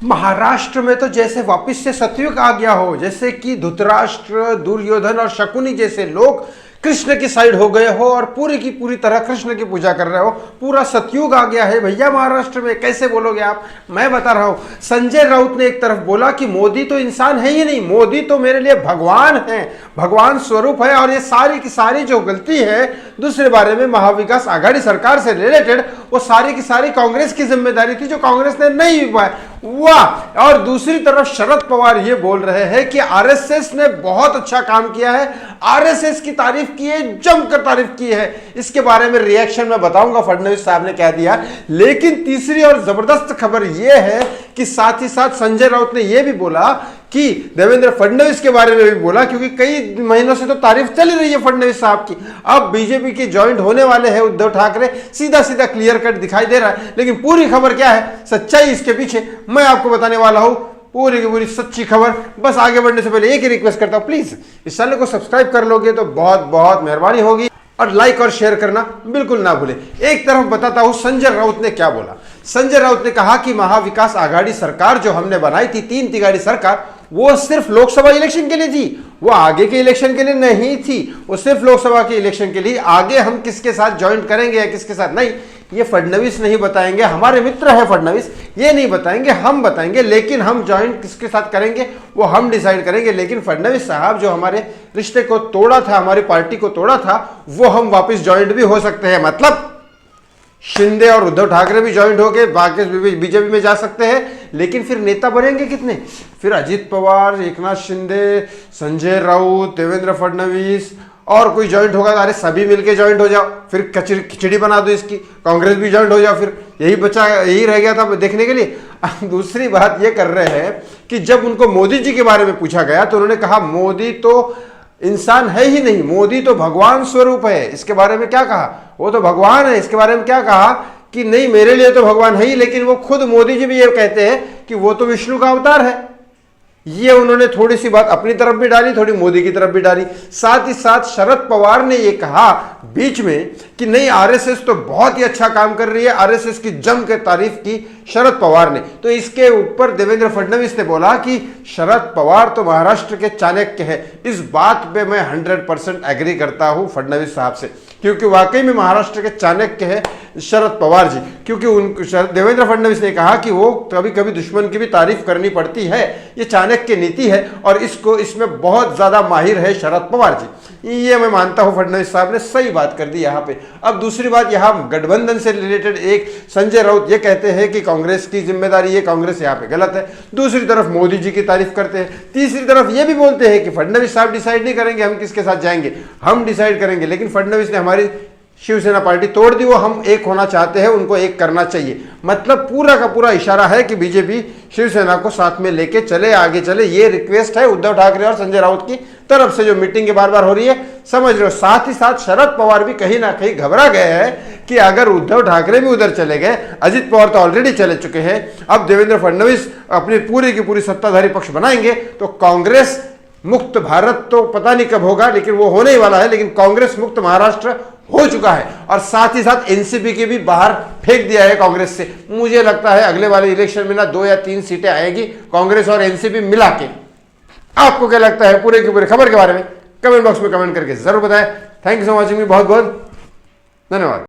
महाराष्ट्र में तो जैसे वापस से सतयुग आ गया हो, जैसे कि धृतराष्ट्र, दुर्योधन और शकुनी जैसे लोग कृष्ण की साइड हो गए हो और पूरी की पूरी तरह कृष्ण की पूजा कर रहे हो। पूरा सतयुग आ गया है भैया महाराष्ट्र में। कैसे बोलोगे आप? मैं बता रहा हूं। संजय राउत ने एक तरफ बोला कि मोदी तो इंसान है ही नहीं, मोदी तो मेरे लिए भगवान है, भगवान स्वरूप है, और ये सारी की सारी जो गलती है दूसरे बारे में महाविकास आघाड़ी सरकार से रिलेटेड, वो सारी की सारी कांग्रेस की जिम्मेदारी थी जो कांग्रेस ने नहीं निभाई। वाह! और दूसरी तरफ शरद पवार ये बोल रहे हैं कि आरएसएस ने बहुत अच्छा काम किया है, आरएसएस की तारीफ की है, जमकर तारीफ की है। इसके बारे में रिएक्शन में बताऊंगा फडणवीस साहब ने क्या दिया। लेकिन तीसरी और जबरदस्त खबर यह है कि साथ ही साथ संजय राउत ने यह भी बोला कि देवेंद्र फडणवीस के बारे में भी बोला, क्योंकि कई महीनों से तो तारीफ चल रही है फडणवीस साहब की। अब बीजेपी के ज्वाइंट होने वाले हैं उद्धव ठाकरे, सीधा सीधा क्लियर कट दिखाई दे रहा है। लेकिन पूरी खबर क्या है, सच्चाई इसके पीछे मैं आपको बताने वाला हूं, पूरी की पूरी सच्ची खबर। बस आगे बढ़ने से पहले एक ही रिक्वेस्ट करता हूं, प्लीज इस चैनल को सब्सक्राइब कर लोगे तो बहुत बहुत मेहरबानी होगी, और लाइक और शेयर करना बिल्कुल ना भूले। एक तरफ बताता हूं संजय राउत ने क्या बोला। संजय राउत ने कहा कि महाविकास आघाड़ी सरकार जो हमने बनाई थी, 3 तिगाड़ी सरकार, वो सिर्फ लोकसभा इलेक्शन के लिए थी, वो आगे के इलेक्शन के लिए नहीं थी, वो सिर्फ लोकसभा के इलेक्शन के लिए। आगे हम किसके साथ ज्वाइन करेंगे या किसके साथ नहीं, ये फडणवीस नहीं बताएंगे, हमारे मित्र है फडणवीस, ये नहीं बताएंगे, हम बताएंगे। लेकिन हम ज्वाइन किसके साथ करेंगे वो हम डिसाइड करेंगे। लेकिन फडणवीस साहब जो हमारे रिश्ते को तोड़ा था, हमारी पार्टी को तोड़ा था, वो हम वापस ज्वाइंट भी हो सकते हैं। मतलब शिंदे और उद्धव ठाकरे भी ज्वाइंट होके बाकी बीजेपी में जा सकते हैं। लेकिन फिर नेता बनेंगे कितने? फिर अजित पवार, एकनाथ शिंदे, संजय राउत, देवेंद्र फडणवीस, और कोई ज्वाइंट होगा तो अरे सभी मिलके ज्वाइंट हो जाओ, फिर खिचड़ी बना दो इसकी, कांग्रेस भी ज्वाइंट हो जाओ, फिर यही बचा, यही रह गया था देखने के लिए। दूसरी बात ये कर रहे हैं कि जब उनको मोदी जी के बारे में पूछा गया तो उन्होंने कहा मोदी तो इंसान है ही नहीं, मोदी तो भगवान स्वरूप है। इसके बारे में क्या कहा? वो तो भगवान है। इसके बारे में क्या कहा कि नहीं मेरे लिए तो भगवान है ही, लेकिन वो खुद मोदी जी भी ये कहते हैं कि वो तो विष्णु का अवतार है। ये उन्होंने थोड़ी सी बात अपनी तरफ भी डाली, थोड़ी मोदी की तरफ भी डाली। साथ ही साथ शरद पवार ने ये कहा बीच में कि नहीं आरएसएस तो बहुत ही अच्छा काम कर रही है, आरएसएस की जम के तारीफ की शरद पवार ने। तो इसके ऊपर देवेंद्र फडणवीस ने बोला कि शरद पवार तो महाराष्ट्र के चाणक्य है। इस बात पे मैं 100% एग्री करता हूं फडणवीस साहब से, क्योंकि वाकई में महाराष्ट्र के चाणक्य है शरद पवार जी। क्योंकि देवेंद्र फडणवीस ने कहा कि वो कभी कभी दुश्मन की भी तारीफ करनी पड़ती है, ये चाणक्य नीति है, और इसमें बहुत ज्यादा माहिर है शरद पवार जी। ये मैं मानता हूं फडणवीस साहब ने सही बात कर दी यहां पे। अब दूसरी बात, यहां गठबंधन से रिलेटेड एक संजय राउत ये कहते हैं कि कांग्रेस की जिम्मेदारी है, कांग्रेस यहां पे गलत है। दूसरी तरफ मोदी जी की तारीफ करते हैं, तीसरी तरफ ये भी बोलते हैं कि फडणवीस साहब डिसाइड नहीं करेंगे हम किसके साथ जाएंगे, हम डिसाइड करेंगे। लेकिन फडणवीस ने हमारी शिवसेना पार्टी तोड़ दी, वो हम एक होना चाहते हैं, उनको एक करना चाहिए। मतलब पूरा का पूरा इशारा है कि बीजेपी शिवसेना को साथ में लेके चले, आगे चले। ये रिक्वेस्ट है उद्धव ठाकरे और संजय राउत की तरफ से, जो मीटिंग के बार बार हो रही है, समझ रहे हो। साथ ही साथ शरद पवार भी कहीं ना कहीं घबरा गए हैं कि अगर उद्धव ठाकरे भी उधर चले गए, अजित पवार तो ऑलरेडी चले चुके हैं, अब देवेंद्र फडणवीस अपनी पूरी की पूरी सत्ताधारी पक्ष बनाएंगे तो कांग्रेस मुक्त भारत तो पता नहीं कब होगा, लेकिन वो होने ही वाला है। लेकिन कांग्रेस मुक्त महाराष्ट्र हो चुका है, और साथ ही साथ एनसीपी के भी बाहर फेंक दिया है कांग्रेस से। मुझे लगता है अगले वाले इलेक्शन में ना 2 या 3 सीटें आएगी कांग्रेस और एनसीपी मिला के। आपको क्या लगता है पूरे की पूरी खबर के बारे में? कमेंट बॉक्स में कमेंट करके जरूर बताएं। थैंक यू सो मच, बहुत बहुत धन्यवाद।